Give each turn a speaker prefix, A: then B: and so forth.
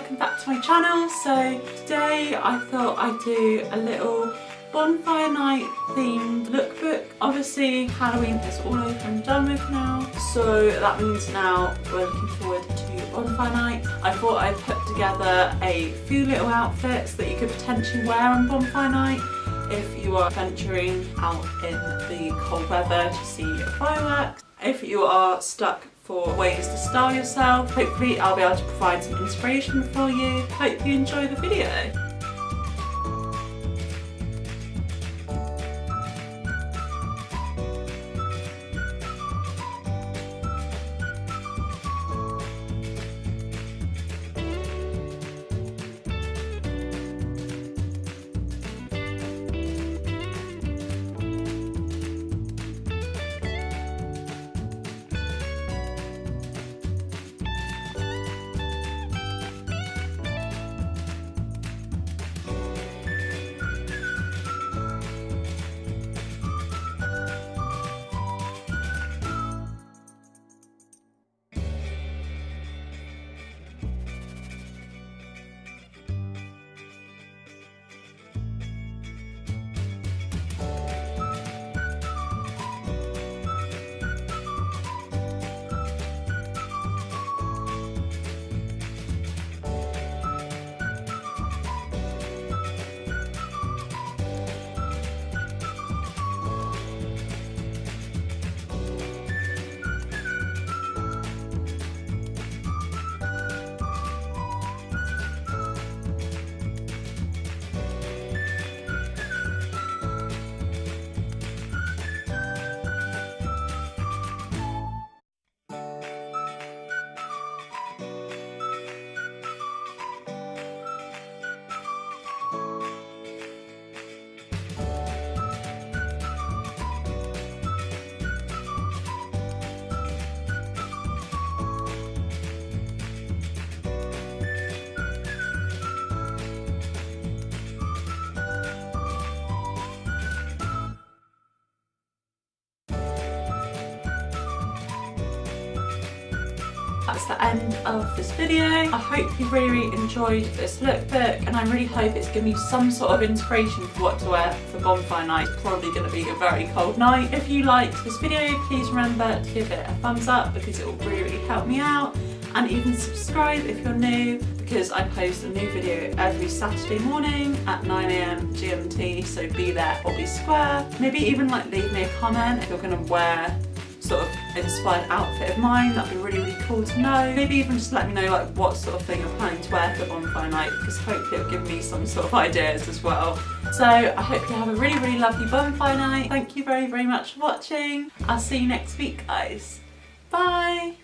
A: welcome back to my channel. So today I thought I'd do a little Bonfire Night themed lookbook. Obviously Halloween is all over and done with now, so that means now we're looking forward to Bonfire Night. I thought I'd put together a few little outfits that you could potentially wear on Bonfire Night if you are venturing out in the cold weather to see fireworks. If you are stuck for ways to style yourself, hopefully I'll be able to provide some inspiration for you. Hope you enjoy the video. That's the end of this video. I hope you really enjoyed this lookbook, and I really hope it's given you some sort of inspiration for what to wear for Bonfire Night. It's probably going to be a very cold night. If you liked this video, please remember to give it a thumbs up because it will really help me out, and even subscribe if you're new because I post a new video every Saturday morning at 9 AM GMT, so be there or be square. Maybe even leave me a comment if you're going to wear sort of inspired outfit of mine. That'd be really cool to know. Maybe even just let me know what sort of thing you're planning to wear for Bonfire Night, because hopefully it'll give me some sort of ideas as well. So I hope you have a really lovely Bonfire Night. Thank you very much for watching. I'll see you next week, guys. Bye.